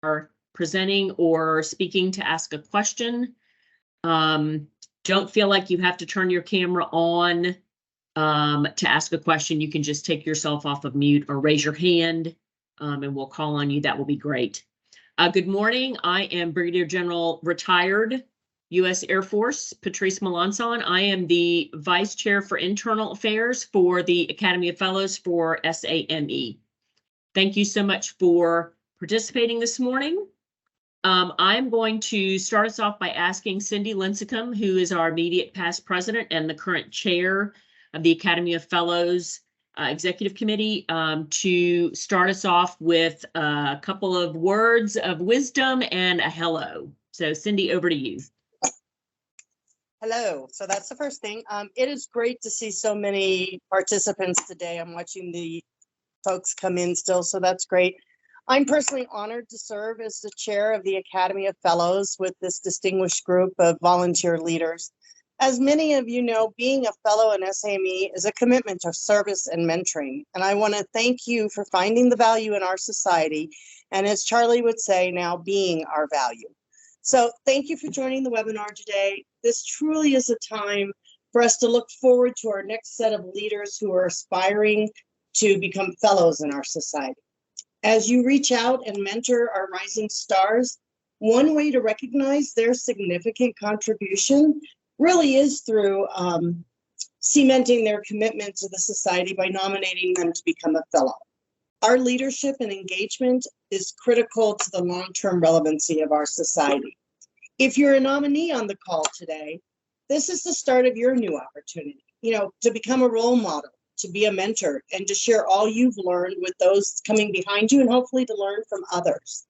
are presenting or speaking to ask a question. Don't feel like you have to turn your camera on to ask a question. You can just take yourself off of mute or raise your hand, and we'll call on you. That will be great. Good morning. I am Brigadier General retired U.S. Air Force Patrice Melanson. I am the Vice Chair for Internal Affairs for the Academy of Fellows for SAME. Thank you so much for participating this morning. I'm going to start us off by asking Cindy Lincecum, who is our immediate past president and the current chair of the Academy of Fellows Executive Committee, to start us off with a couple of words of wisdom and a hello. So Cindy, over to you. Hello. So that's the first thing. It is great to see so many participants today. I'm watching the folks come in still, so that's great. I'm personally honored to serve as the chair of the Academy of Fellows with this distinguished group of volunteer leaders. As many of you know, being a fellow in SAME is a commitment to service and mentoring. And I want to thank you for finding the value in our society. And as Charlie would say, now being our value. So thank you for joining the webinar today. This truly is a time for us to look forward to our next set of leaders who are aspiring to become fellows in our society. As you reach out and mentor our rising stars, one way to recognize their significant contribution really is through cementing their commitment to the society by nominating them to become a fellow. Our leadership and engagement is critical to the long-term relevancy of our society. If you're a nominee on the call today, this is the start of your new opportunity, to become a role model, to be a mentor, and to share all you've learned with those coming behind you, and hopefully to learn from others.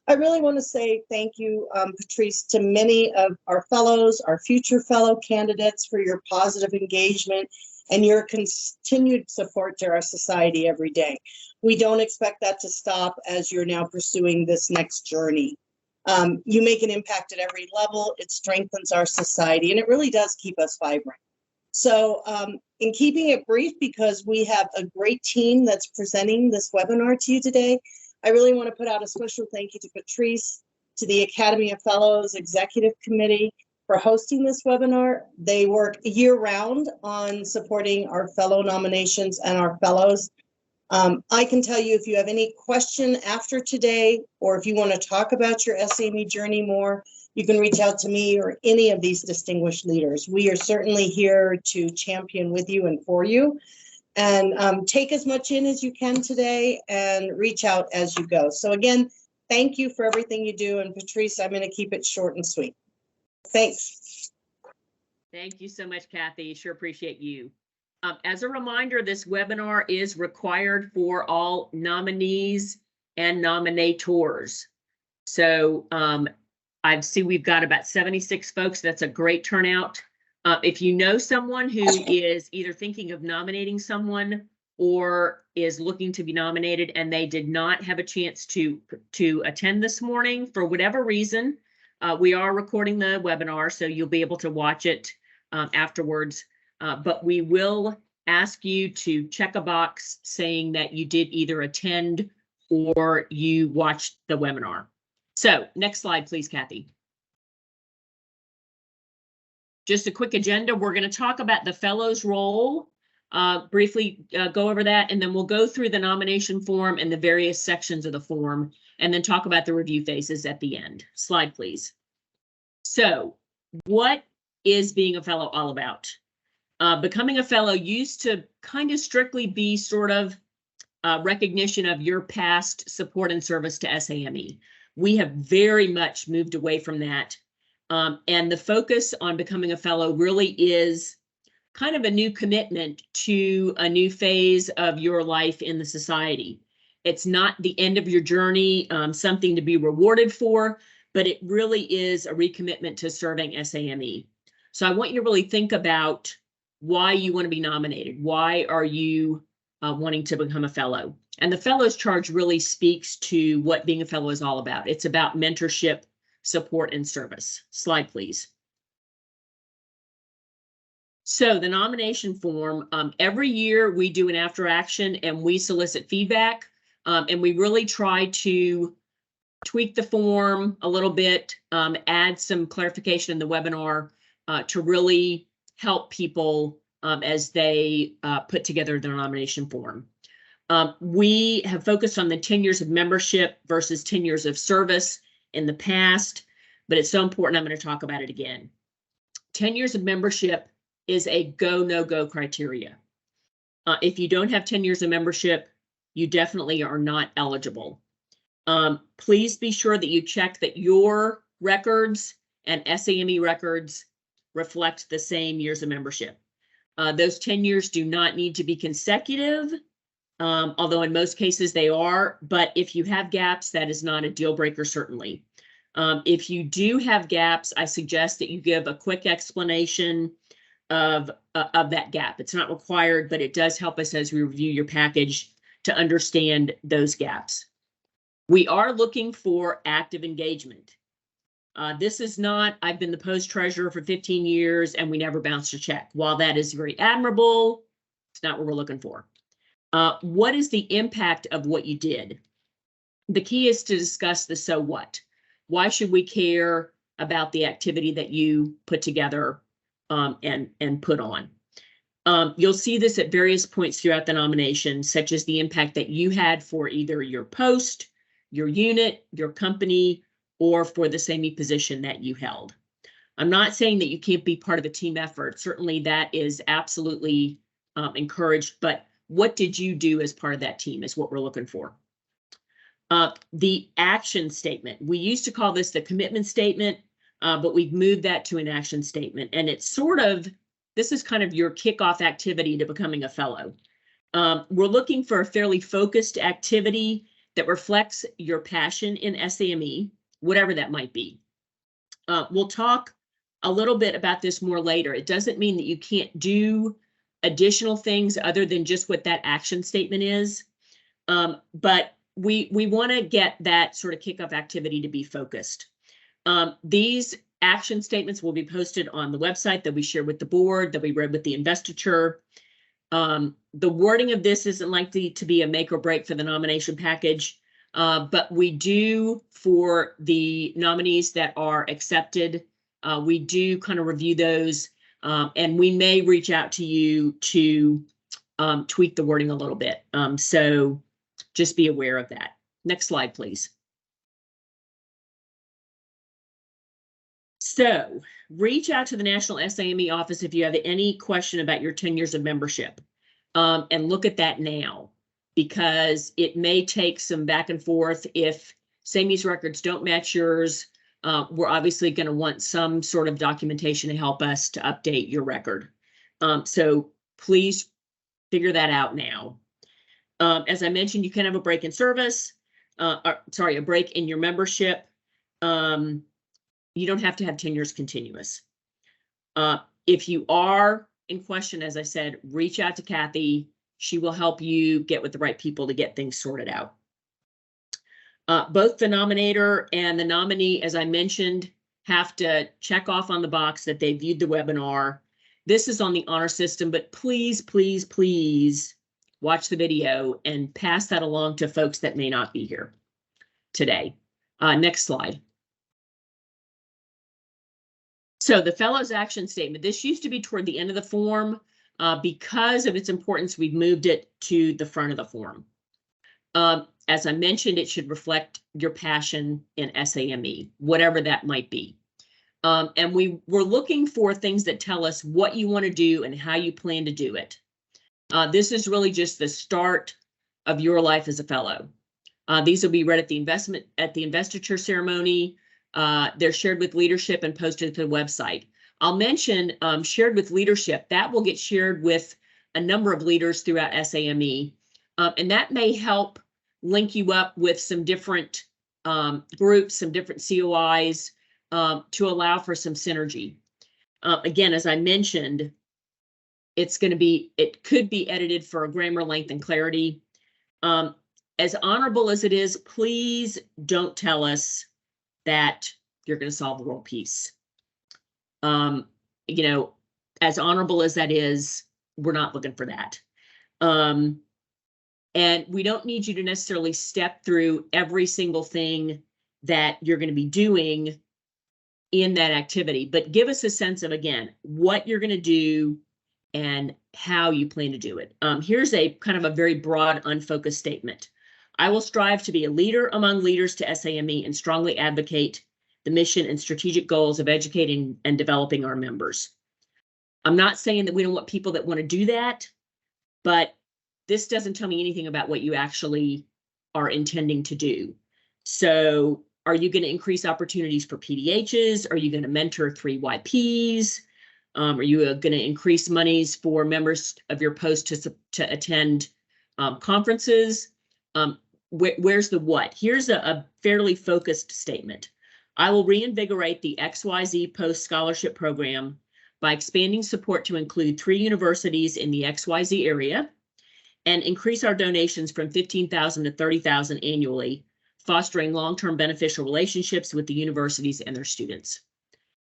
I really want to say thank you, Patrice, to many of our fellows, our future fellow candidates, for your positive engagement and your continued support to our society every day. We don't expect that to stop as you're now pursuing this next journey. You make an impact at every level. It strengthens our society, and it really does keep us vibrant. So in keeping it brief, because we have a great team that's presenting this webinar to you today, I really want to put out a special thank you to Patrice, to the Academy of Fellows Executive Committee for hosting this webinar. They work year-round on supporting our fellow nominations and our fellows. I can tell you, if you have any question after today, or if you want to talk about your SAME journey more, you can reach out to me or any of these distinguished leaders. We are certainly here to champion with you and for you. And take as much in as you can today and reach out as you go. So again, thank you for everything you do. And Patrice, I'm going to keep it short and sweet. Thanks. Thank you so much, Kathy. Sure appreciate you. As a reminder, this webinar is required for all nominees and nominators. So I see we've got about 76 folks. That's a great turnout. If you know someone who is either thinking of nominating someone or is looking to be nominated and they did not have a chance to attend this morning for whatever reason, we are recording the webinar, so you'll be able to watch it afterwards. But we will ask you to check a box saying that you did either attend or you watched the webinar. So next slide, please, Kathy. Just a quick agenda. We're going to talk about the fellows role, briefly go over that, and then we'll go through the nomination form and the various sections of the form, and then talk about the review phases at the end. Slide, please. So what is being a fellow all about? Becoming a fellow used to kind of strictly be sort of recognition of your past support and service to SAME. We have very much moved away from that. And the focus on becoming a fellow really is kind of a new commitment to a new phase of your life in the society. It's not the end of your journey, something to be rewarded for, but it really is a recommitment to serving SAME. So I want you to really think about why you want to be nominated. Why are you wanting to become a fellow? And the fellows charge really speaks to what being a fellow is all about. It's about mentorship, support, and service. Slide, please. So the nomination form, every year we do an after action and we solicit feedback, and we really try to tweak the form a little bit, add some clarification in the webinar to really help people as they put together their nomination form. We have focused on the 10 years of membership versus 10 years of service in the past, but it's so important, I'm going to talk about it again. 10 years of membership is a go, no go criteria. If you don't have 10 years of membership, you definitely are not eligible. Please be sure that you check that your records and SAME records reflect the same years of membership. Those 10 years do not need to be consecutive, although in most cases they are, but if you have gaps, that is not a deal breaker, certainly. If you do have gaps, I suggest that you give a quick explanation of that gap. It's not required, but it does help us as we review your package to understand those gaps. We are looking for active engagement. This is not, I've been the post treasurer for 15 years and we never bounced a check. While that is very admirable, it's not what we're looking for. What is the impact of what you did? The key is to discuss the so what. Why should we care about the activity that you put together and put on? You'll see this at various points throughout the nomination, such as the impact that you had for either your post, your unit, your company, or for the SAME position that you held. I'm not saying that you can't be part of a team effort. Certainly that is absolutely encouraged, but what did you do as part of that team is what we're looking for. The action statement. We used to call this the commitment statement, but we've moved that to an action statement. And it's sort of, this is kind of your kickoff activity to becoming a fellow. We're looking for a fairly focused activity that reflects your passion in SAME, whatever that might be. We'll talk a little bit about this more later. It doesn't mean that you can't do additional things other than just what that action statement is. But we want to get that sort of kickoff activity to be focused. These action statements will be posted on the website that we share with the board, that we read with the investiture. The wording of this isn't likely to be a make or break for the nomination package, but we do, for the nominees that are accepted, we do kind of review those, and we may reach out to you to tweak the wording a little bit. So just be aware of that. Next slide, please. So reach out to the National SAME office if you have any question about your 10 years of membership, and look at that now, because it may take some back and forth. If SAME's records don't match yours, we're obviously going to want some sort of documentation to help us to update your record. So please figure that out now. As I mentioned, you can have a break in service, a break in your membership. You don't have to have 10 years continuous. If you are in question, as I said, reach out to Kathy. She will help you get with the right people to get things sorted out. Both the nominator and the nominee, as I mentioned, have to check off on the box that they viewed the webinar. This is on the honor system, but please, please, please watch the video and pass that along to folks that may not be here today. Next slide. So the Fellows Action Statement, this used to be toward the end of the form. Because of its importance, we've moved it to the front of the form. As I mentioned, it should reflect your passion in SAME, whatever that might be. And we're looking for things that tell us what you want to do and how you plan to do it. This is really just the start of your life as a fellow. These will be read at the investiture ceremony. They're shared with leadership and posted to the website. I'll mention shared with leadership. That will get shared with a number of leaders throughout SAME. And that may help link you up with some different groups, some different COIs to allow for some synergy. Again, as I mentioned, it could be edited for grammar length and clarity. As honorable as it is, please don't tell us that you're going to solve the world peace. You know, as honorable as that is, we're not looking for that. And we don't need you to necessarily step through every single thing that you're going to be doing in that activity, but give us a sense of, again, what you're going to do and how you plan to do it. Here's a kind of a very broad, unfocused statement. I will strive to be a leader among leaders to SAME and strongly advocate the mission and strategic goals of educating and developing our members. I'm not saying that we don't want people that want to do that, but this doesn't tell me anything about what you actually are intending to do. So are you going to increase opportunities for PDHs? Are you going to mentor 3 YPs? Are you going to increase monies for members of your post to attend conferences? Where's the what? Here's a fairly focused statement. I will reinvigorate the XYZ post scholarship program by expanding support to include 3 universities in the XYZ area and increase our donations from $15,000 to $30,000 annually, fostering long-term beneficial relationships with the universities and their students.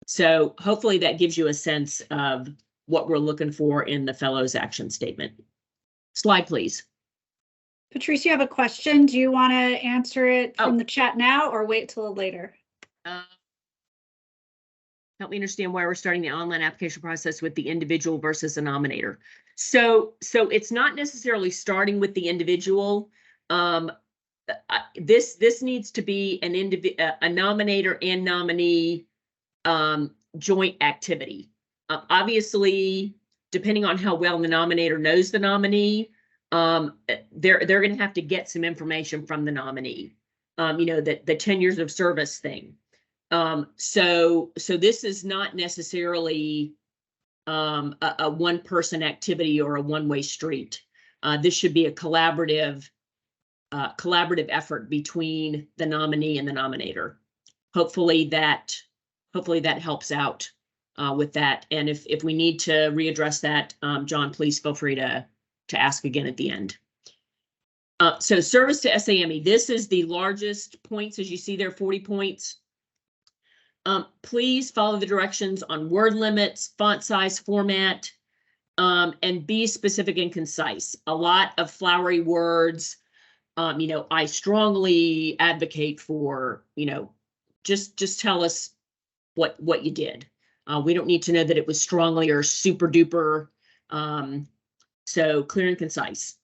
So hopefully that gives you a sense of what we're looking for in the Fellows Action Statement. Slide, please. Patrice, you have a question. Do you want to answer it from the chat now or wait till later? Help me understand why we're starting the online application process with the individual versus a nominator. So it's not necessarily starting with the individual. This needs to be a nominator and nominee joint activity. Obviously, depending on how well the nominator knows the nominee, they're going to have to get some information from the nominee. The 10 years of service thing. So this is not necessarily a one-person activity or a one-way street. This should be a collaborative effort between the nominee and the nominator. Hopefully that helps out with that. And if we need to readdress that, John, please feel free to ask again at the end. So service to SAME, this is the largest points, as you see there, 40 points. Please follow the directions on word limits, font size, format, and be specific and concise. A lot of flowery words. I strongly advocate for, just tell us what you did. We don't need to know that it was strongly or super duper. So clear and concise.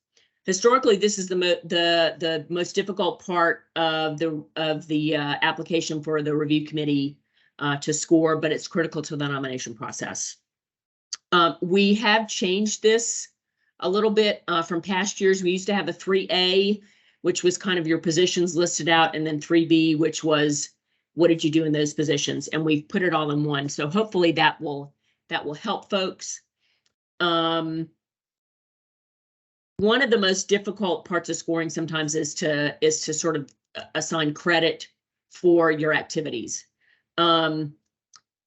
Historically, this is the most difficult part of the application for the review committee to score, but it's critical to the nomination process. We have changed this a little bit from past years. We used to have a 3A, which was kind of your positions listed out, and then 3B, which was what did you do in those positions, and we've put it all in one. So hopefully that will help folks. One of the most difficult parts of scoring sometimes is to sort of assign credit for your activities.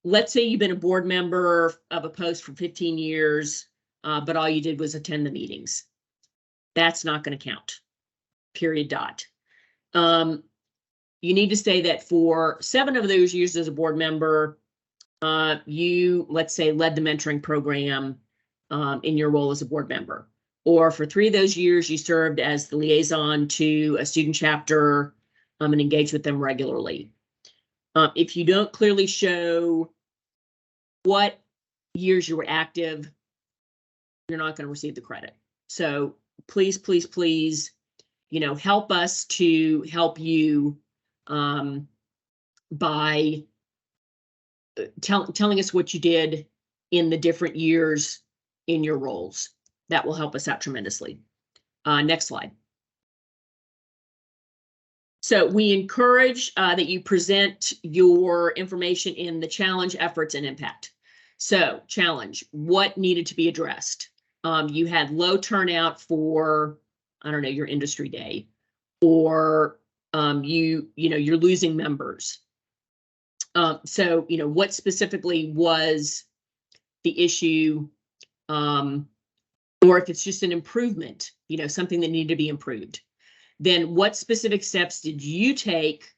Let's say you've been a board member of a post for 15 years, but all you did was attend the meetings. That's not going to count, period, dot. You need to say that for 7 of those years as a board member, you, let's say, led the mentoring program in your role as a board member. Or for 3 of those years, you served as the liaison to a student chapter and engaged with them regularly. If you don't clearly show what years you were active, you're not going to receive the credit. So please, please, please, help us to help you by telling us what you did in the different years in your roles. That will help us out tremendously. Next slide. So we encourage that you present your information in the challenge, efforts, and impact. So challenge, what needed to be addressed? You had low turnout for, I don't know, your industry day, or you're losing members. So what specifically was the issue? Or if it's just an improvement, something that needed to be improved, then what specific steps did you take?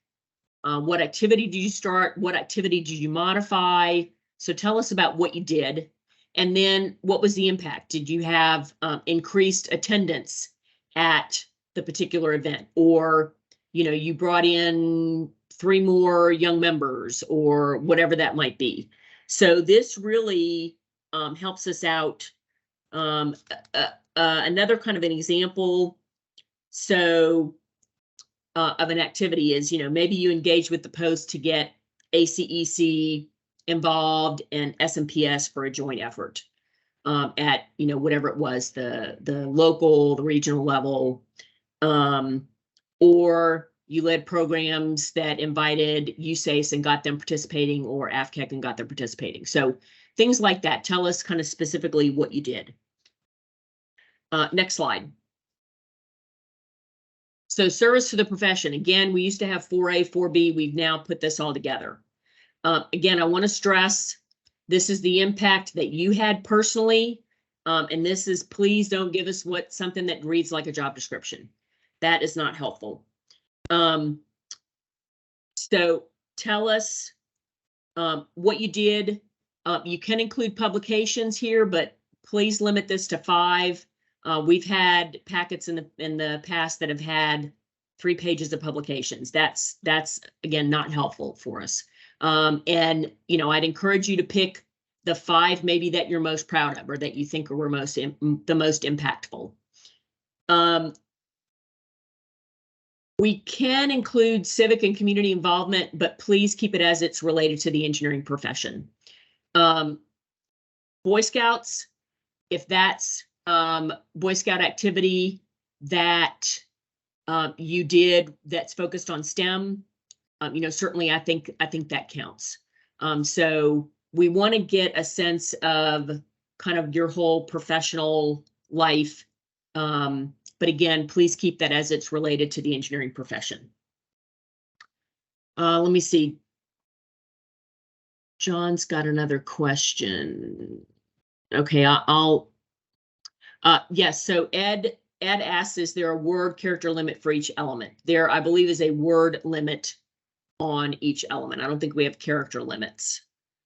What activity did you start? What activity did you modify? So tell us about what you did. And then what was the impact? Did you have increased attendance at the particular event? Or, you brought in 3 more young members or whatever that might be. So this really helps us out. Another kind of an example of an activity is, maybe you engage with the post to get ACEC involved and SMPS for a joint effort at, whatever it was, the local, the regional level, or you led programs that invited USACE and got them participating, or AFCEC and got them participating. So things like that. Tell us kind of specifically what you did. Next slide. So service to the profession. Again, we used to have 4A, 4B. We've now put this all together. Again, I want to stress, this is the impact that you had personally. And this is, please don't give us something that reads like a job description. That is not helpful. So tell us what you did. You can include publications here, but please limit this to 5. We've had packets in the past that have had 3 pages of publications. That's again not helpful for us. And I'd encourage you to pick the 5 maybe that you're most proud of or that you think were the most impactful. We can include civic and community involvement, but please keep it as it's related to the engineering profession. Boy Scouts, if that's Boy Scout activity that you did that's focused on STEM, certainly I think that counts. So we want to get a sense of kind of your whole professional life. But again, please keep that as it's related to the engineering profession. Let me see. John's got another question. Okay, yes, so Ed asks, is there a word character limit for each element? There, I believe, is a word limit on each element. I don't think we have character limits.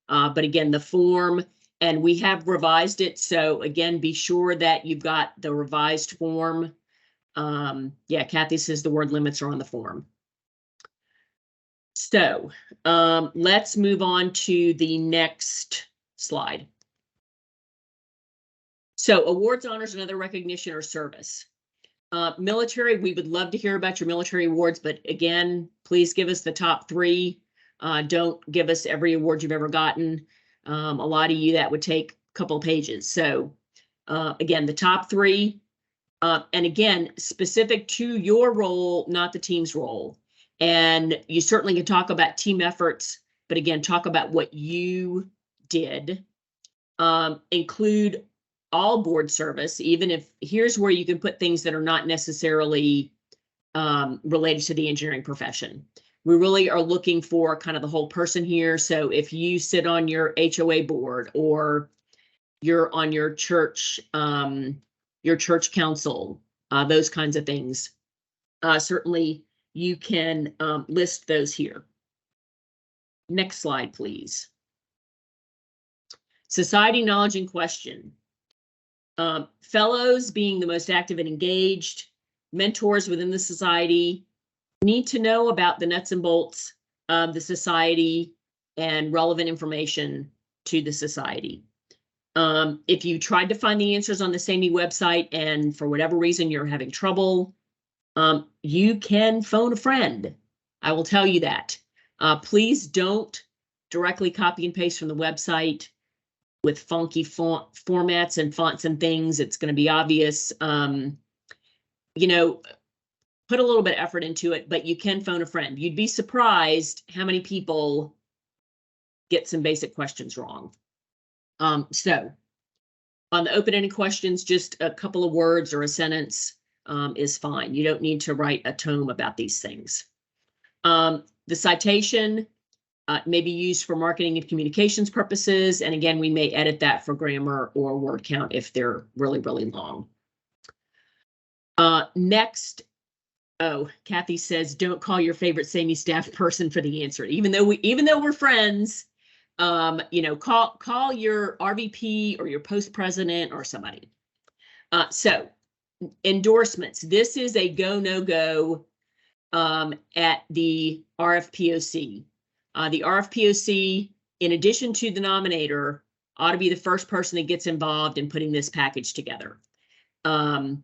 But again, the form, and we have revised it. So again, be sure that you've got the revised form. Yeah, Kathy says the word limits are on the form. So let's move on to the next slide. So awards, honors, and other recognition or service. Military, we would love to hear about your military awards, but again, please give us the top 3. Don't give us every award you've ever gotten. A lot of you, that would take a couple of pages. So again, the top 3. And again, specific to your role, not the team's role. And you certainly can talk about team efforts, but again, talk about what you did. Include all board service, even if here's where you can put things that are not necessarily related to the engineering profession. We really are looking for kind of the whole person here. So if you sit on your HOA board or you're on your church council, those kinds of things, certainly you can list those here. Next slide, please. Society knowledge and question. Fellows being the most active and engaged, mentors within the society need to know about the nuts and bolts of the society and relevant information to the society. If you tried to find the answers on the SAME website and for whatever reason you're having trouble, you can phone a friend. I will tell you that. Please don't directly copy and paste from the website with funky formats and fonts and things. It's going to be obvious. Put a little bit of effort into it, but you can phone a friend. You'd be surprised how many people get some basic questions wrong. So on the open-ended questions, just a couple of words or a sentence is fine. You don't need to write a tome about these things. The citation may be used for marketing and communications purposes. And again, we may edit that for grammar or word count if they're really, really long. Next, Kathy says, don't call your favorite SAME staff person for the answer. Even though we're friends, call your RVP or your post president or somebody. So endorsements. This is a go, no go. at the RFPOC. The RFPOC, in addition to the nominator, ought to be the first person that gets involved in putting this package together. The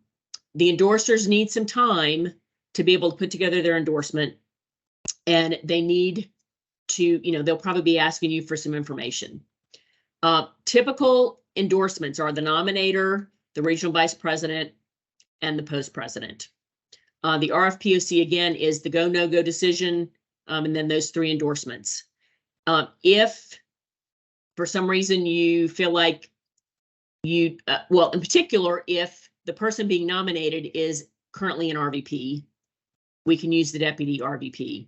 endorsers need some time to be able to put together their endorsement, and they need to, they'll probably be asking you for some information. Typical endorsements are the nominator, the regional vice president, and the post president. The RFPOC, again, is the go, no-go decision, and then those 3 endorsements. If for some reason you feel like you, well, in particular, if the person being nominated is currently an RVP, we can use the deputy RVP.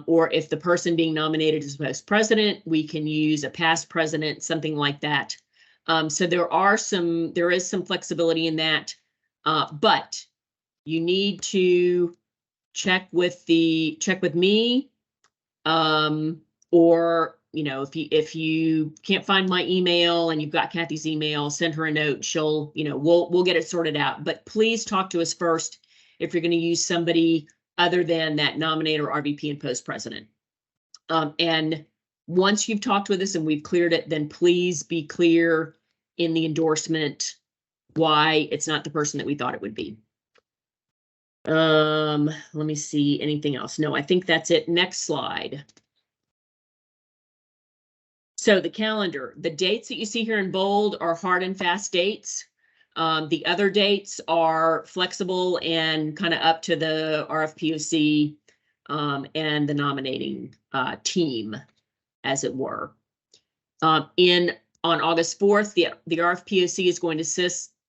Or if the person being nominated is vice president, we can use a past president, something like that. So there is some flexibility in that, but you need to check with me, or if you can't find my email and you've got Kathy's email, send her a note. She'll, we'll get it sorted out. But please talk to us first if you're going to use somebody other than that nominator, RVP, and post president. And once you've talked with us and we've cleared it, then please be clear in the endorsement why it's not the person that we thought it would be. Let me see, anything else? No, I think that's it. Next slide. So the calendar, the dates that you see here in bold are hard and fast dates. The other dates are flexible and kind of up to the RFPOC and the nominating team, as it were. On August 4th, the RFPOC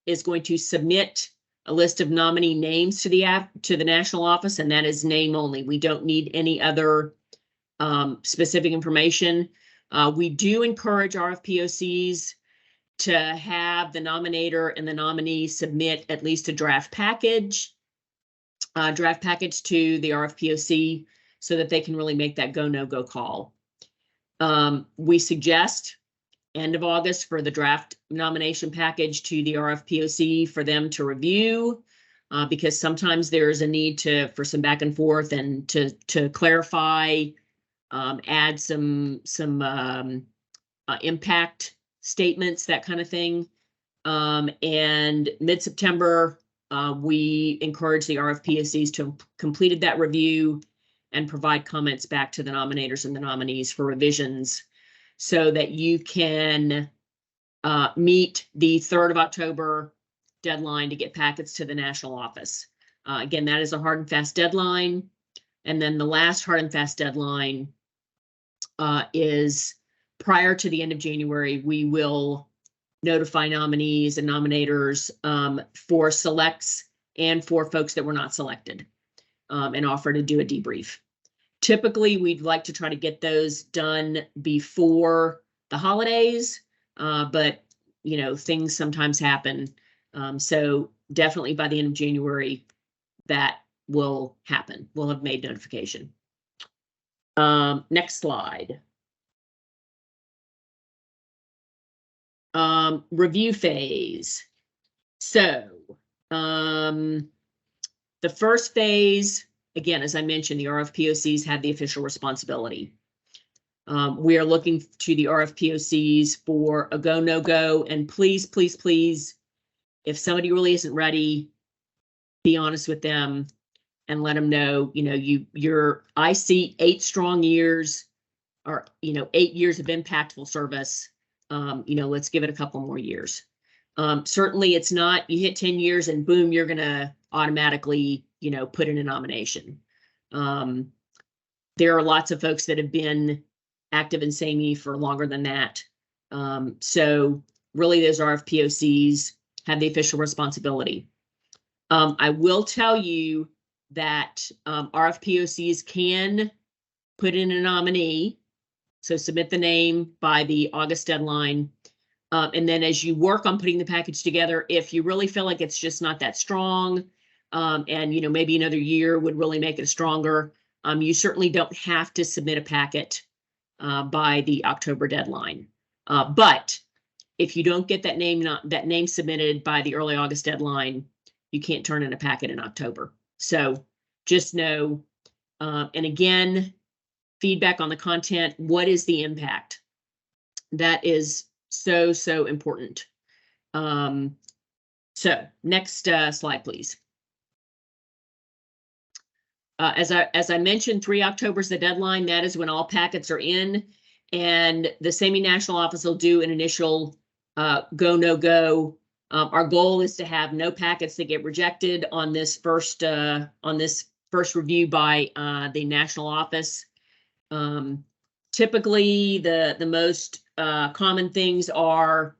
is going to submit a list of nominee names to the national office, and that is name only. We don't need any other specific information. We do encourage RFPOCs to have the nominator and the nominee submit at least a draft package to the RFPOC so that they can really make that go, no-go call. We suggest end of August for the draft nomination package to the RFPOC for them to review, because sometimes there's a need for some back and forth and to clarify, add some impact statements, that kind of thing. And mid-September, we encourage the RFPOCs to have completed that review and provide comments back to the nominators and the nominees for revisions so that you can meet the 3rd of October deadline to get packets to the national office. Again, that is a hard and fast deadline. And then the last hard and fast deadline is prior to the end of January. We will notify nominees and nominators for selects and for folks that were not selected, and offer to do a debrief. Typically, we'd like to try to get those done before the holidays, but things sometimes happen. So definitely by the end of January, that will happen. We'll have made notification. Next slide. Review phase. So the first phase, again, as I mentioned, the RFPOCs had the official responsibility. We are looking to the RFPOCs for a go, no go, and please, please, please, if somebody really isn't ready, be honest with them and let them know, I see 8 strong years, or 8 years of impactful service. Let's give it a couple more years. Certainly it's not, you hit 10 years and boom, you're going to automatically, put in a nomination. There are lots of folks that have been active in SAME for longer than that. So really those RFPOCs have the official responsibility. I will tell you that RFPOCs can put in a nominee. So submit the name by the August deadline. And then as you work on putting the package together, if you really feel like it's just not that strong, and maybe another year would really make it stronger, you certainly don't have to submit a packet by the October deadline. But if you don't get that name submitted by the early August deadline, you can't turn in a packet in October. So just know, and again, feedback on the content. What is the impact? That is so, so important. So next slide, please. As I mentioned, 3 October is the deadline. That is when all packets are in, and the semi-national office will do an initial go, no go. Our goal is to have no packets that get rejected on this first review by the national office. Typically, the most common things are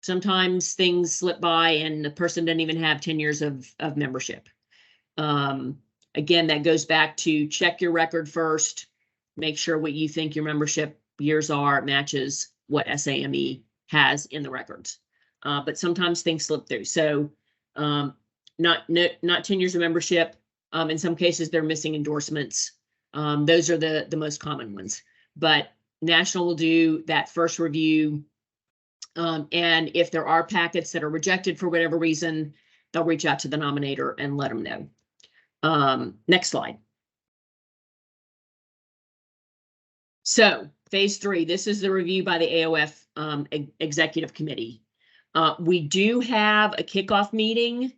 sometimes things slip by and the person doesn't even have 10 years of membership. Again, that goes back to check your record first, make sure what you think your membership years are matches what SAME has in the records. But sometimes things slip through. So not 10 years of membership. In some cases, they're missing endorsements. Those are the most common ones. But National will do that first review. And if there are packets that are rejected for whatever reason, they'll reach out to the nominator and let them know. Next slide. So phase 3, this is the review by the AOF executive committee. We do have a kickoff meeting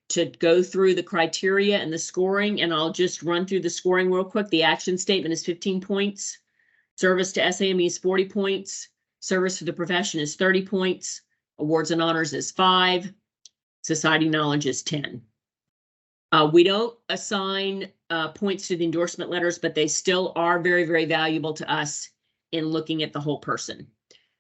to go through the criteria and the scoring, and I'll just run through the scoring real quick. The action statement is 15 points. Service to SAME is 40 points. Service to the profession is 30 points. Awards and honors is 5. Society knowledge is 10. We don't assign points to the endorsement letters, but they still are very, very valuable to us in looking at the whole person.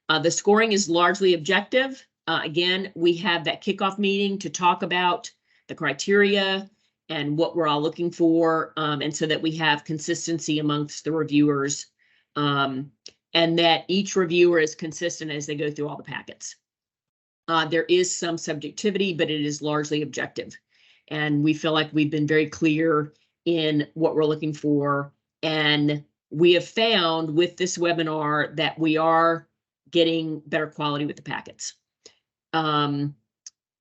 The scoring is largely objective. Again, we have that kickoff meeting to talk about the criteria and what we're all looking for, and so that we have consistency amongst the reviewers, and that each reviewer is consistent as they go through all the packets. There is some subjectivity, but it is largely objective. And we feel like we've been very clear in what we're looking for. And we have found with this webinar that we are getting better quality with the packets.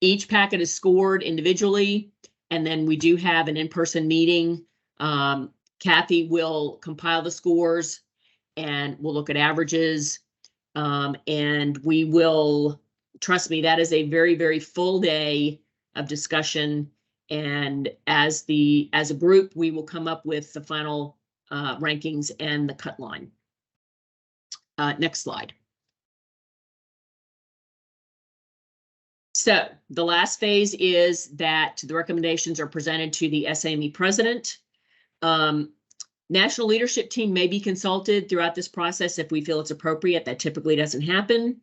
Each packet is scored individually, and then we do have an in-person meeting. Kathy will compile the scores and we'll look at averages. And we will, trust me, that is a very, very full day of discussion. And as a group, we will come up with the final rankings and the cut line. Next slide. So the last phase is that the recommendations are presented to the SAME president. National leadership team may be consulted throughout this process if we feel it's appropriate. That typically doesn't happen.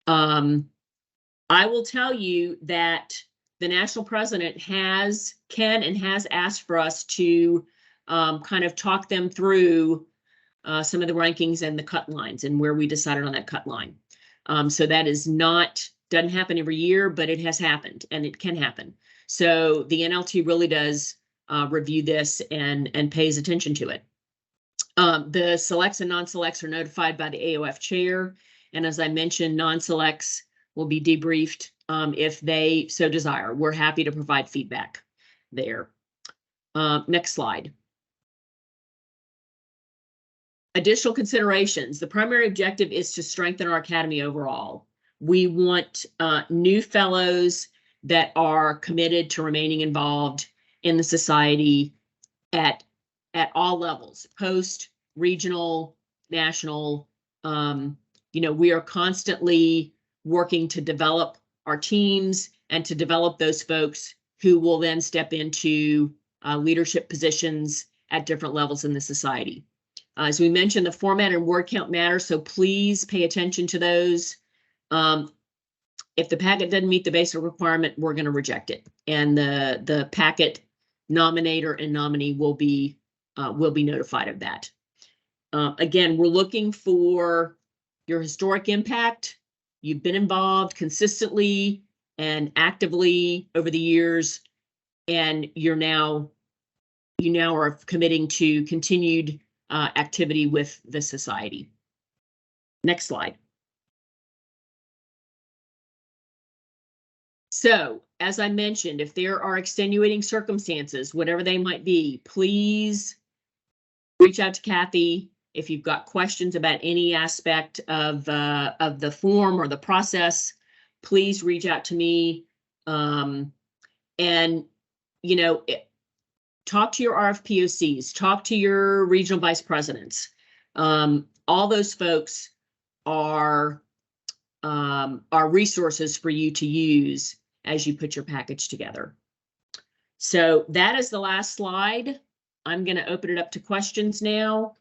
I will tell you that the national president can and has asked for us to kind of talk them through some of the rankings and the cut lines and where we decided on that cut line. So that is doesn't happen every year, but it has happened and it can happen. So the NLT really does review this and pays attention to it. The selects and non-selects are notified by the AOF chair. And as I mentioned, non-selects will be debriefed if they so desire. We're happy to provide feedback there. Next slide. Additional considerations. The primary objective is to strengthen our academy overall. We want new fellows that are committed to remaining involved in the society at all levels, post, regional, national. We are constantly working to develop our teams and to develop those folks who will then step into leadership positions at different levels in the society. As we mentioned, the format and word count matter, so please pay attention to those. If the packet doesn't meet the basic requirement, we're going to reject it, and the packet nominator and nominee will be notified of that. Again, we're looking for your historic impact. You've been involved consistently and actively over the years, and you now are committing to continued activity with the society. Next slide. So as I mentioned, if there are extenuating circumstances, whatever they might be, please reach out to Kathy. If you've got questions about any aspect of the form or the process, please reach out to me. And, you know, talk to your RFPOCs, talk to your regional vice presidents. All those folks are resources for you to use as you put your package together. So that is the last slide. I'm going to open it up to questions now.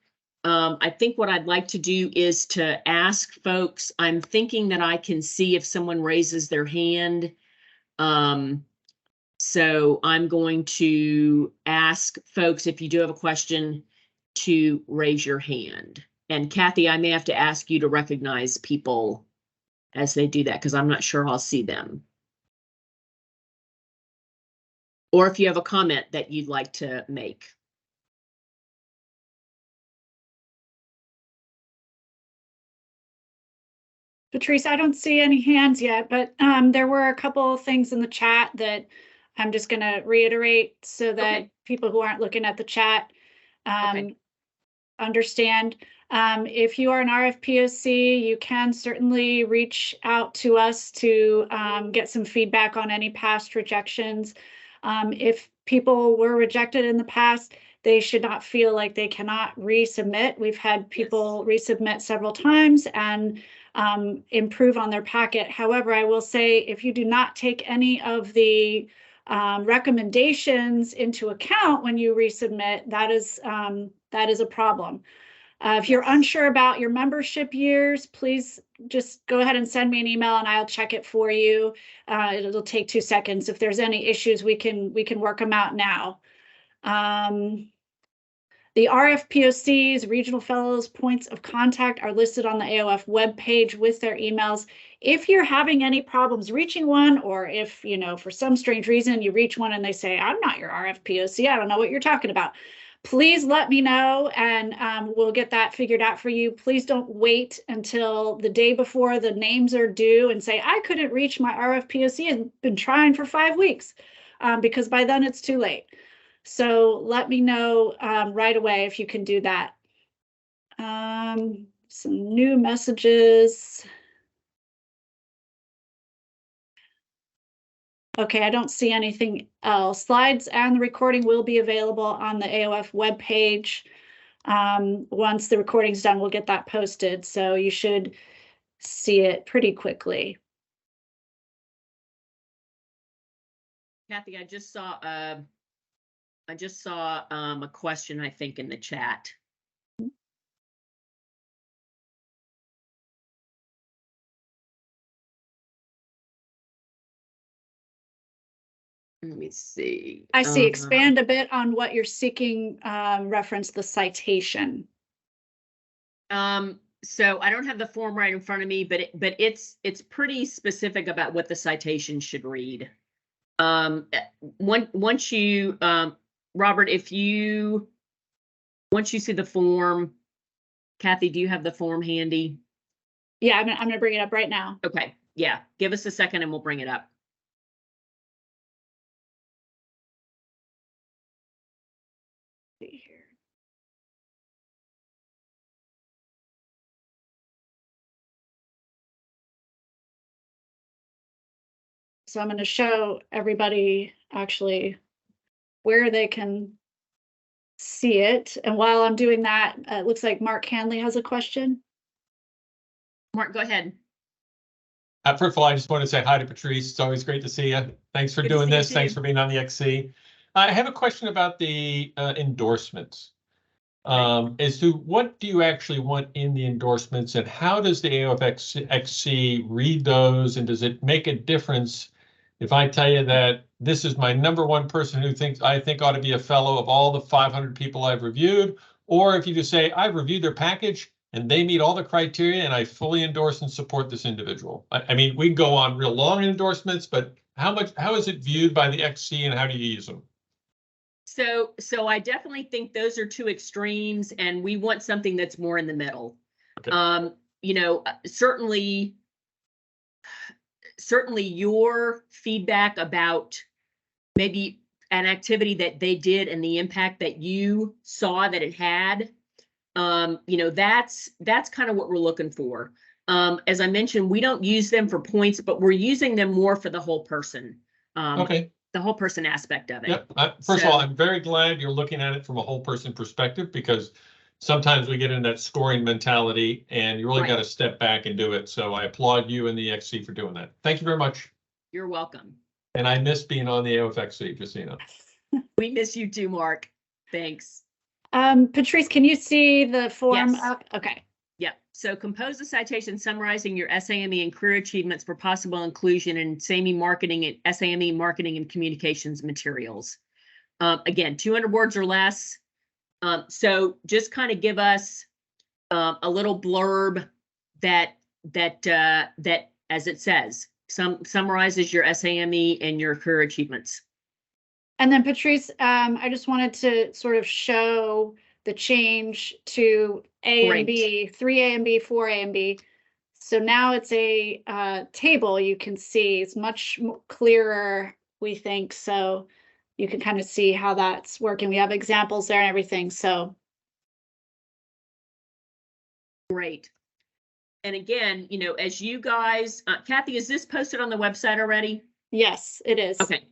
I think what I'd like to do is to ask folks, I'm thinking that I can see if someone raises their hand. So I'm going to ask folks, if you do have a question, to raise your hand. And Kathy, I may have to ask you to recognize people as they do that, because I'm not sure I'll see them. Or if you have a comment that you'd like to make. Patrice, I don't see any hands yet, but there were a couple of things in the chat that I'm just going to reiterate so that people who aren't looking at the chat understand. If you are an RFPOC, you can certainly reach out to us to get some feedback on any past rejections. If people were rejected in the past, they should not feel like they cannot resubmit. We've had people resubmit several times and improve on their packet. However, I will say, if you do not take any of the recommendations into account when you resubmit, that is a problem. If you're unsure about your membership years, please just go ahead and send me an email and I'll check it for you. It'll take 2 seconds. If there's any issues, we can work them out now. The RFPOCs, regional fellows, points of contact are listed on the AOF webpage with their emails. If you're having any problems reaching one, or if, you know, for some strange reason you reach one and they say, I'm not your RFPOC, I don't know what you're talking about, please let me know and we'll get that figured out for you. Please don't wait until the day before the names are due and say, I couldn't reach my RFPOC and been trying for 5 weeks, because by then it's too late. So let me know right away if you can do that. Some new messages. Okay, I don't see anything else. Slides and the recording will be available on the AOF webpage. Once the recording's done, we'll get that posted. So you should see it pretty quickly. Kathy, I just saw a question, I think, in the chat. Let me see. I see. Expand a bit on what you're seeking, reference the citation. So I don't have the form right in front of me, but it's pretty specific about what the citation should read. Once you, Robert, once you see the form, Kathy, do you have the form handy? Yeah, I'm gonna bring it up right now. Okay, yeah, give us a second and we'll bring it up. See here. So I'm going to show everybody actually where they can see it. And while I'm doing that, it looks like Mark Hanley has a question. Mark, go ahead. First of all, I just want to say hi to Patrice. It's always great to see you. Thanks for doing this. Thanks for being on the XC. I have a question about the endorsements. As to what do you actually want in the endorsements, and how does the AOF XC read those, and does it make a difference if I tell you that this is my #1 person who I think ought to be a fellow of all the 500 people I've reviewed, or if you just say I've reviewed their package and they meet all the criteria and I fully endorse and support this individual? I mean, we go on real long endorsements, but how is it viewed by the XC and how do you use them? So I definitely think those are two extremes, and we want something that's more in the middle. Okay. You know, certainly certainly your feedback about maybe an activity that they did and the impact that you saw that it had, that's kind of what we're looking for. As I mentioned, we don't use them for points, but we're using them more for the whole person. Okay. The whole person aspect of it. Yep. First of all, I'm very glad you're looking at it from a whole person perspective, because sometimes we get in that scoring mentality and you really Right. got to step back and do it. So I applaud you and the XC for doing that. Thank you very much. You're welcome. And I miss being on the AOFXC, just so you know. We miss you too, Mark. Thanks. Patrice, can you see the form Yes. up? Okay. Yep. So compose a citation summarizing your SAME and career achievements for possible inclusion in SAME marketing and communications materials. Again, 200 words or less. So just kind of give us a little blurb that as it says, summarizes your SAME and your career achievements. And then Patrice, I just wanted to sort of show the change to A and B, 3A and B, 4A and B. So now it's a table you can see. It's much clearer, we think. So you can kind of see how that's working. We have examples there and everything. So great. And again, as you guys, Kathy, is this posted on the website already? yes, it is. Okay.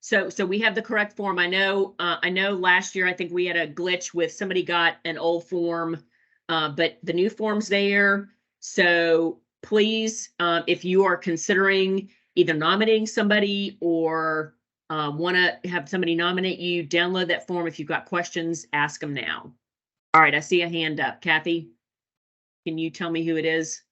So we have the correct form. I know last year, I think we had a glitch with somebody got an old form, but the new form's there. So please, if you are considering either nominating somebody or want to have somebody nominate you, download that form. If you've got questions, ask them now. All right, I see a hand up. Kathy, can you tell me who it is?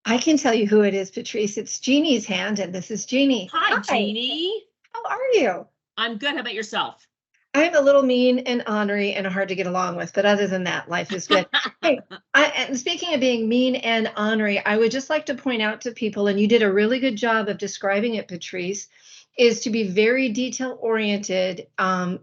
I can tell you who it is, Patrice. It's Jeannie's hand, and this is Jeannie. Hi, Jeannie. How are you? I'm good. How about yourself? I'm a little mean and ornery and hard to get along with, but other than that, life is good. Hey, and speaking of being mean and ornery, I would just like to point out to people, and you did a really good job of describing it, Patrice, is to be very detail oriented,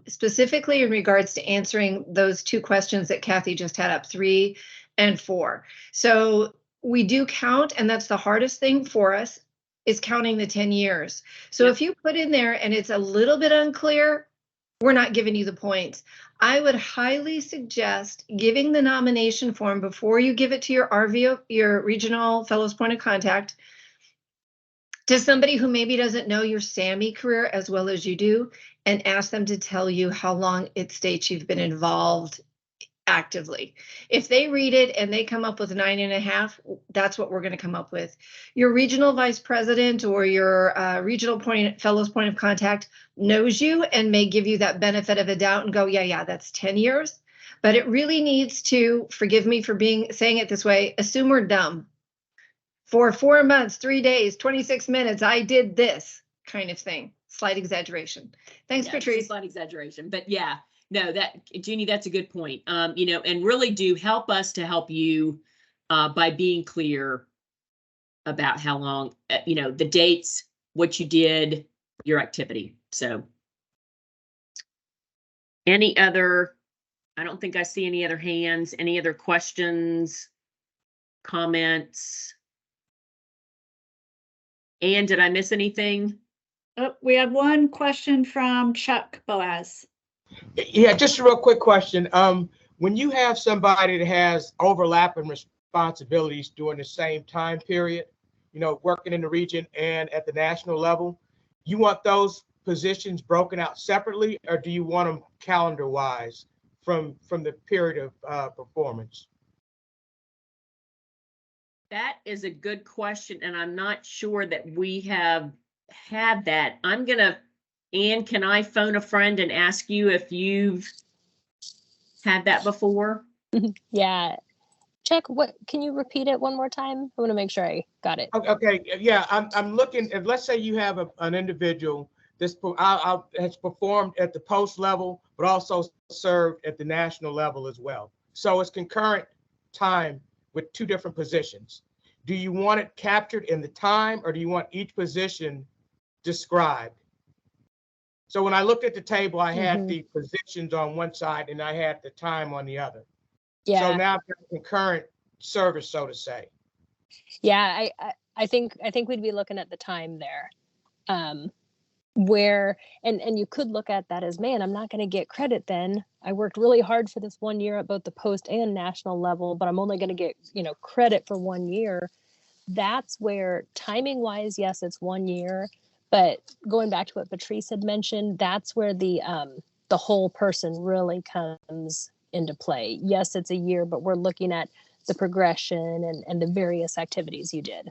specifically in regards to answering those two questions that Kathy just had up, 3 and 4. So we do count, and that's the hardest thing for us, is counting the 10 years. So Yep. if you put in there and it's a little bit unclear, we're not giving you the points. I would highly suggest giving the nomination form before you give it to your RVO, your regional fellows point of contact, to somebody who maybe doesn't know your SAME career as well as you do, and ask them to tell you how long it states you've been involved actively. If they read it and they come up with 9.5, that's what we're going to come up with. Your regional vice president or your regional fellows point of contact knows you and may give you that benefit of a doubt and go, yeah, that's 10 years. But it really needs to, forgive me for saying it this way, assume we're dumb. For 4 months, 3 days, 26 minutes, I did this kind of thing. Slight exaggeration. Thanks, Yeah, Patrice. it's a slight exaggeration, but yeah. No, Jeannie, that's a good point. And really do help us to help you by being clear about how long, the dates, what you did, your activity. So I don't think I see any other hands, any other questions, comments. And did I miss anything? Oh, we have one question from Chuck Boaz. Yeah, just a real quick question. When you have somebody that has overlapping responsibilities during the same time period, working in the region and at the national level, you want those positions broken out separately, or do you want them calendar-wise from the period of performance? That is a good question, and I'm not sure that we have had that. Anne, can I phone a friend and ask you if you've had that before? Yeah. Chuck, can you repeat it one more time? I want to make sure I got it. Okay, yeah, I'm looking at, let's say you have an individual that's has performed at the post level, but also served at the national level as well. So it's concurrent time with 2 different positions. Do you want it captured in the time, or do you want each position described? So when I looked at the table, I had the positions on one side and I had the time on the other. Yeah. So now I've got concurrent service, so to say. Yeah, I think we'd be looking at the time there. Where and you could look at that as, man, I'm not going to get credit then. I worked really hard for this 1 year at both the post and national level, but I'm only going to get, credit for 1 year. That's where timing wise, yes, it's 1 year, but going back to what Patrice had mentioned, that's where the whole person really comes into play. Yes, it's a year, but we're looking at the progression and the various activities you did.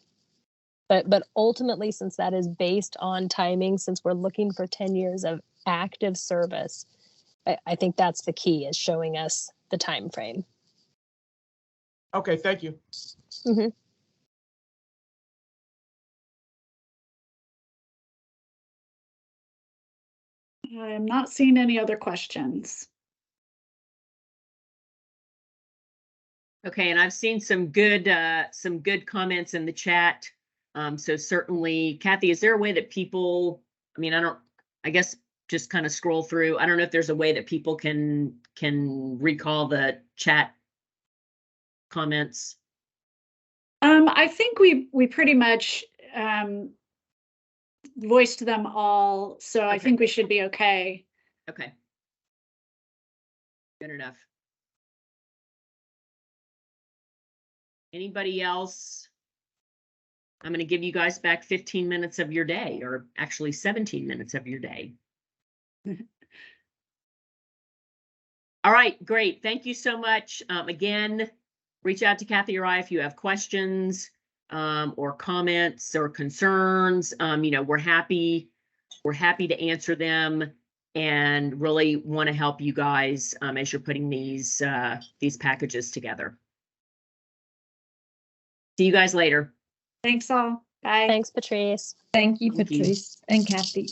But ultimately, since that is based on timing, since we're looking for 10 years of active service, I think that's the key, is showing us the time frame. Okay, thank you. Mm-hmm. I'm not seeing any other questions. Okay, and I've seen some good comments in the chat. So certainly, Kathy, is there a way that people, I guess just kind of scroll through. I don't know if there's a way that people can recall the chat comments. I think we pretty much voiced them all, so I think we should be okay. Okay. Good enough. Anybody else? I'm going to give you guys back 15 minutes of your day, or actually 17 minutes of your day. All right, great. Thank you so much. Again, reach out to Kathy or I if you have questions or comments or concerns. We're happy to answer them, and really want to help you guys as you're putting these packages together. See you guys later. Thanks all. Bye. Thanks, Patrice. Thank you, Thank you. Patrice and Kathy.